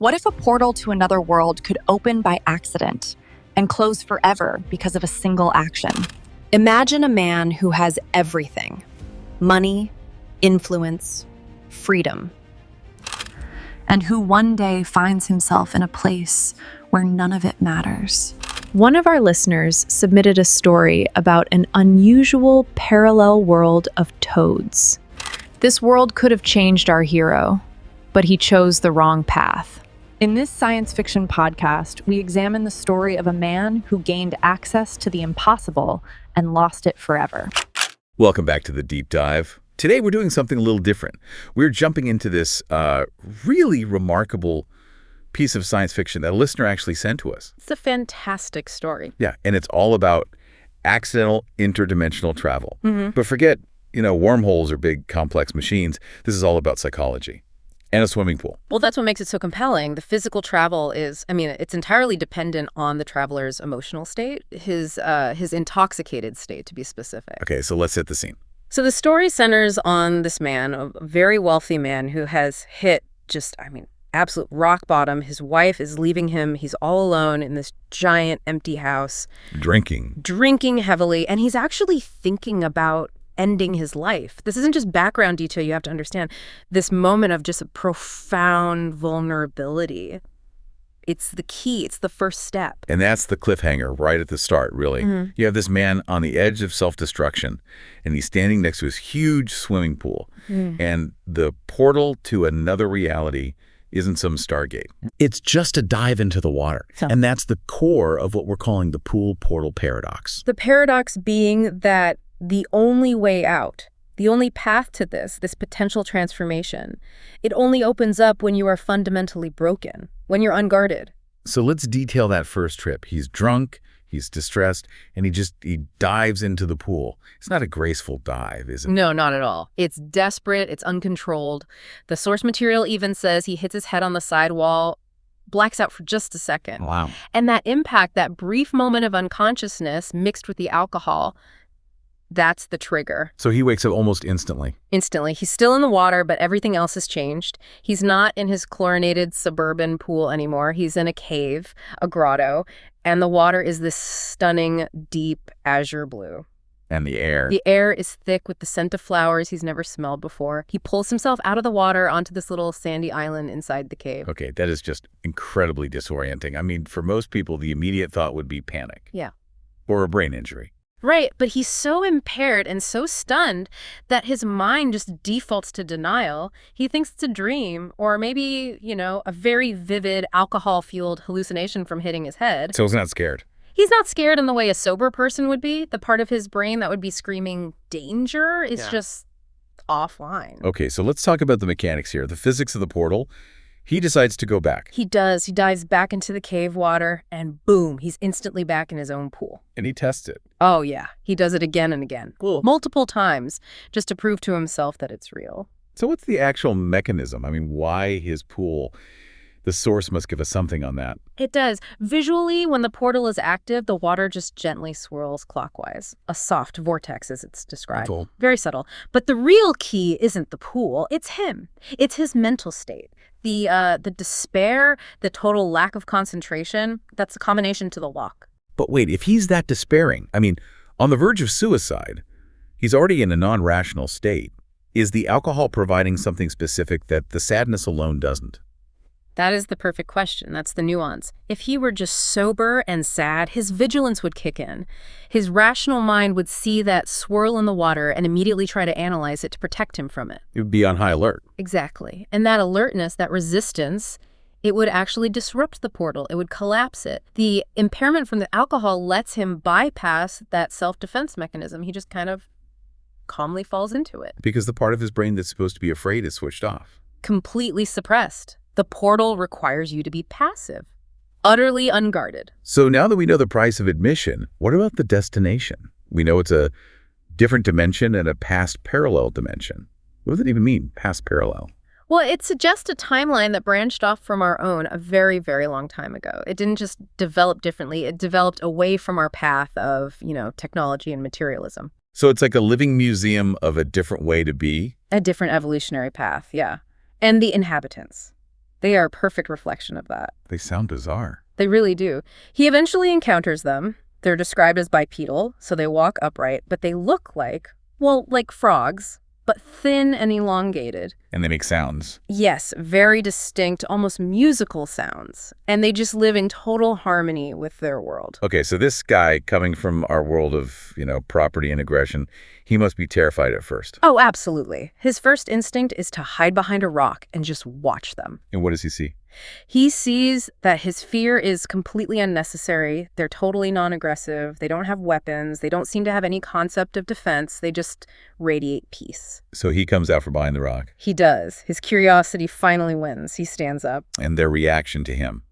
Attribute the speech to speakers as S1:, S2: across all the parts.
S1: What if a portal to another world could open by accident and close forever because of a single action?
S2: Imagine a man who has everything: money, influence, freedom.
S1: And who one day finds himself in a place where none of it matters.
S2: One of our listeners submitted a story about an unusual parallel world of toads. This world could have changed our hero, but he chose the wrong path.
S1: In this science fiction podcast, we examine the story of a man who gained access to the impossible and lost it forever.
S3: Welcome back to The Deep Dive. Today we're doing something a little different. We're jumping into this really remarkable piece of science fiction that a listener actually sent to us.
S4: It's a fantastic story.
S3: Yeah, and it's all about accidental interdimensional travel. But forget, wormholes or big complex machines. This is all about psychology and a swimming pool.
S4: Well, that's what makes it so compelling. The physical travel is, it's entirely dependent on the traveler's emotional state, his intoxicated state, to be specific.
S3: Okay, so let's set the scene.
S4: So the story centers on this man, a very wealthy man who has hit absolute rock bottom. His wife is leaving him. He's all alone in this giant empty house. Drinking heavily. And he's actually thinking about ending his life. This isn't just background detail. You have to understand this moment of just a profound vulnerability. It's the key. It's the first step.
S3: And that's the cliffhanger right at the start, really. You have this man on the edge of self-destruction, and he's standing next to his huge swimming pool. And the portal to another reality isn't some Stargate. It's just a dive into the water. And that's the core of what we're calling the pool portal paradox.
S4: The paradox being that the only way out, the only path to this potential transformation, it only opens up when you are fundamentally broken, when you're unguarded.
S3: So let's detail that first trip. He's drunk, he's distressed, and he dives into the pool. It's not a graceful dive, is it?
S4: No, not at all. It's desperate, it's uncontrolled. The source material even says he hits his head on the sidewall, blacks out for just a second.
S3: Wow.
S4: And that impact, that brief moment of unconsciousness mixed with the alcohol, that's the trigger.
S3: So he wakes up almost instantly.
S4: Instantly. He's still in the water, but everything else has changed. He's not in his chlorinated suburban pool anymore. He's in a cave, a grotto, and the water is this stunning, deep azure blue.
S3: And the air.
S4: The air is thick with the scent of flowers he's never smelled before. He pulls himself out of the water onto this little sandy island inside the cave.
S3: Okay, that is just incredibly disorienting. For most people, the immediate thought would be panic.
S4: Yeah.
S3: Or a brain injury.
S4: Right, but he's so impaired and so stunned that his mind just defaults to denial. He thinks it's a dream or maybe, a very vivid alcohol-fueled hallucination from hitting his head.
S3: So he's not scared.
S4: He's not scared in the way a sober person would be. The part of his brain that would be screaming danger is just offline.
S3: Okay, so let's talk about the mechanics here. The physics of the portal. He decides to go back.
S4: He does. He dives back into the cave water, and boom, he's instantly back in his own pool.
S3: And he tests it.
S4: Oh, yeah. He does it again and again.
S3: Cool.
S4: Multiple times, just to prove to himself that it's real.
S3: So what's the actual mechanism? Why his pool? The source must give us something on that.
S4: It does. Visually, when the portal is active, the water just gently swirls clockwise. A soft vortex, as it's described.
S3: Cool.
S4: Very subtle. But the real key isn't the pool. It's him. It's his mental state. The despair, the total lack of concentration, that's a combination to the lock.
S3: But wait, if he's that despairing, on the verge of suicide, he's already in a non-rational state. Is the alcohol providing something specific that the sadness alone doesn't?
S4: That is the perfect question. That's the nuance. If he were just sober and sad, his vigilance would kick in. His rational mind would see that swirl in the water and immediately try to analyze it to protect him from it.
S3: It would be on high alert.
S4: Exactly. And that alertness, that resistance, it would actually disrupt the portal. It would collapse it. The impairment from the alcohol lets him bypass that self-defense mechanism. He just kind of calmly falls into it.
S3: Because the part of his brain that's supposed to be afraid is switched off.
S4: Completely suppressed. The portal requires you to be passive, utterly unguarded.
S3: So now that we know the price of admission, what about the destination? We know it's a different dimension and a past parallel dimension. What does it even mean, past parallel?
S4: Well, it suggests a timeline that branched off from our own a very, very long time ago. It didn't just develop differently. It developed away from our path of, technology and materialism.
S3: So it's like a living museum of a different way to be?
S4: A different evolutionary path, yeah. And the inhabitants. They are a perfect reflection of that.
S3: They sound bizarre.
S4: They really do. He eventually encounters them. They're described as bipedal, so they walk upright, but they look like, well, like frogs, but thin and elongated.
S3: And they make sounds.
S4: Yes, very distinct, almost musical sounds. And they just live in total harmony with their world.
S3: Okay, so this guy coming from our world of, property and aggression, he must be terrified at first.
S4: Oh, absolutely. His first instinct is to hide behind a rock and just watch them.
S3: And what does he see?
S4: He sees that his fear is completely unnecessary. They're totally non-aggressive. They don't have weapons. They don't seem to have any concept of defense. They just radiate peace.
S3: So he comes out from behind the rock.
S4: He does. His curiosity finally wins. He stands up.
S3: And their reaction to him.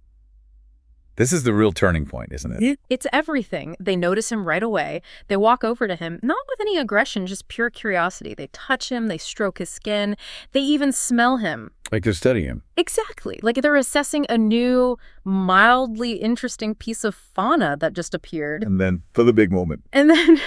S3: This is the real turning point, isn't it?
S4: It's everything. They notice him right away. They walk over to him, not with any aggression, just pure curiosity. They touch him. They stroke his skin. They even smell him.
S3: Like they're studying him.
S4: Exactly. Like they're assessing a new, mildly interesting piece of fauna that just appeared.
S3: And then for the big moment.
S4: And then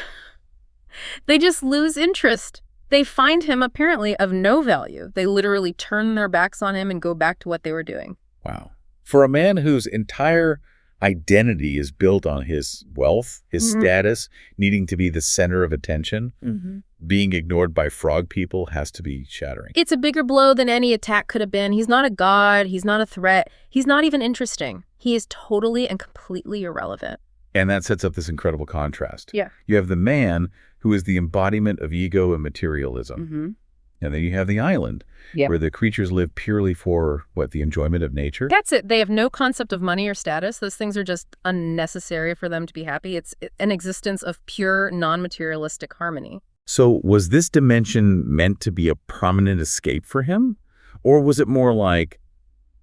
S4: they just lose interest. They find him apparently of no value. They literally turn their backs on him and go back to what they were doing.
S3: Wow. For a man whose entire identity is built on his wealth, his status, needing to be the center of attention, being ignored by frog people has to be shattering.
S4: It's a bigger blow than any attack could have been. He's not a god. He's not a threat. He's not even interesting. He is totally and completely irrelevant.
S3: And that sets up this incredible contrast.
S4: Yeah.
S3: You have the man who is the embodiment of ego and materialism. And then you have the island, where the creatures live purely for, the enjoyment of nature?
S4: That's it. They have no concept of money or status. Those things are just unnecessary for them to be happy. It's an existence of pure, non-materialistic harmony.
S3: So was this dimension meant to be a prominent escape for him? Or was it more like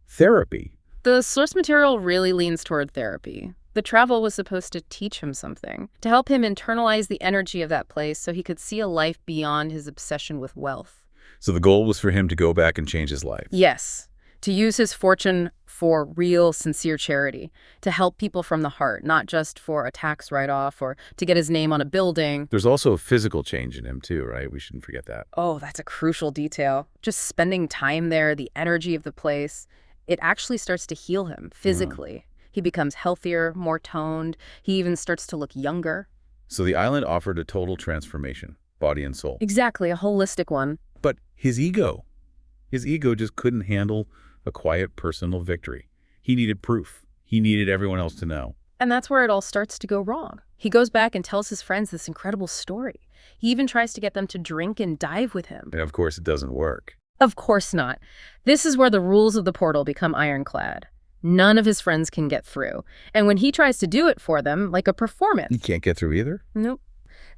S3: therapy?
S4: The source material really leans toward therapy. The travel was supposed to teach him something, to help him internalize the energy of that place so he could see a life beyond his obsession with wealth.
S3: So the goal was for him to go back and change his life.
S4: Yes, to use his fortune for real, sincere charity, to help people from the heart, not just for a tax write-off or to get his name on a building.
S3: There's also a physical change in him too, right? We shouldn't forget that.
S4: Oh, that's a crucial detail. Just spending time there, the energy of the place, it actually starts to heal him physically. He becomes healthier, more toned. He even starts to look younger.
S3: So the island offered a total transformation, body and soul.
S4: Exactly, a holistic one.
S3: But his ego just couldn't handle a quiet personal victory. He needed proof. He needed everyone else to know.
S4: And that's where it all starts to go wrong. He goes back and tells his friends this incredible story. He even tries to get them to drink and dive with him.
S3: And of course, it doesn't work.
S4: Of course not. This is where the rules of the portal become ironclad. None of his friends can get through. And when he tries to do it for them, like a performance.
S3: He can't get through either?
S4: Nope.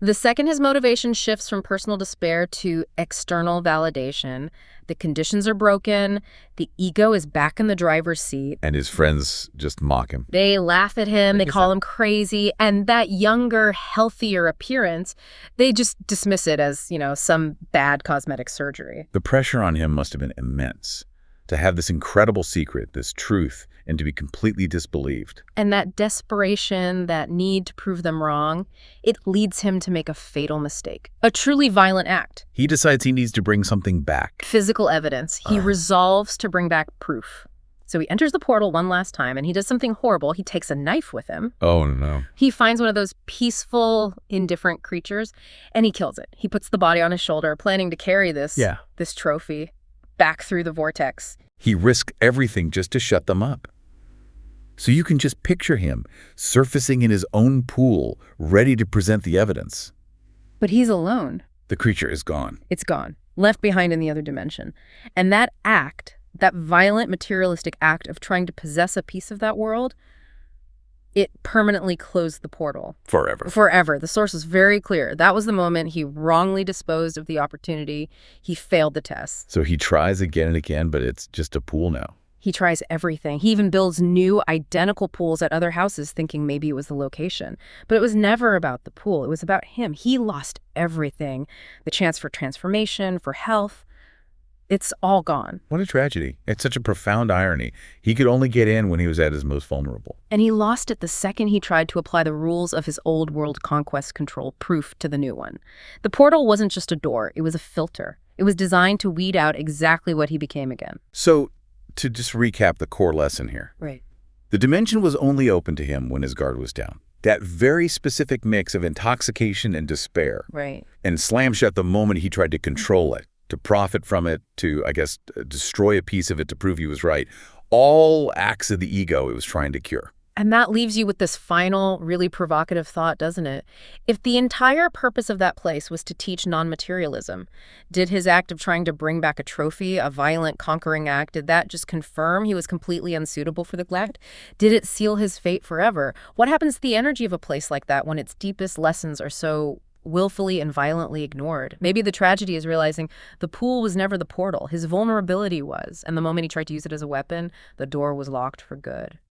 S4: The second his motivation shifts from personal despair to external validation, the conditions are broken, the ego is back in the driver's seat.
S3: And his friends just mock him.
S4: They laugh at him, they call him crazy, and that younger, healthier appearance, they just dismiss it as, some bad cosmetic surgery.
S3: The pressure on him must have been immense. To have this incredible secret, this truth, and to be completely disbelieved.
S4: And that desperation, that need to prove them wrong, it leads him to make a fatal mistake. A truly violent act.
S3: He decides he needs to bring something back.
S4: Physical evidence. He resolves to bring back proof. So he enters the portal one last time, and he does something horrible. He takes a knife with him.
S3: Oh, no.
S4: He finds one of those peaceful, indifferent creatures, and he kills it. He puts the body on his shoulder, planning to carry this trophy back through the vortex.
S3: He risked everything just to shut them up. So you can just picture him surfacing in his own pool, ready to present the evidence.
S4: But he's alone.
S3: The creature is gone.
S4: It's gone, left behind in the other dimension. And that act, that violent materialistic act of trying to possess a piece of that world, it permanently closed the portal.
S3: Forever.
S4: Forever. The source was very clear. That was the moment he wrongly disposed of the opportunity. He failed the test.
S3: So he tries again and again, but it's just a pool now.
S4: He tries everything. He even builds new, identical pools at other houses, thinking maybe it was the location. But it was never about the pool. It was about him. He lost everything. The chance for transformation, for health. It's all gone.
S3: What a tragedy. It's such a profound irony. He could only get in when he was at his most vulnerable.
S4: And he lost it the second he tried to apply the rules of his old world conquest control proof to the new one. The portal wasn't just a door. It was a filter. It was designed to weed out exactly what he became again.
S3: So to just recap the core lesson here.
S4: Right.
S3: The dimension was only open to him when his guard was down. That very specific mix of intoxication and despair.
S4: Right.
S3: And slammed shut the moment he tried to control it, to profit from it, to, I guess, destroy a piece of it to prove he was right. All acts of the ego it was trying to cure.
S4: And that leaves you with this final, really provocative thought, doesn't it? If the entire purpose of that place was to teach non-materialism, did his act of trying to bring back a trophy, a violent, conquering act, did that just confirm he was completely unsuitable for the glad? Did it seal his fate forever? What happens to the energy of a place like that when its deepest lessons are so willfully and violently ignored? Maybe the tragedy is realizing the pool was never the portal. His vulnerability was, and the moment he tried to use it as a weapon, the door was locked for good.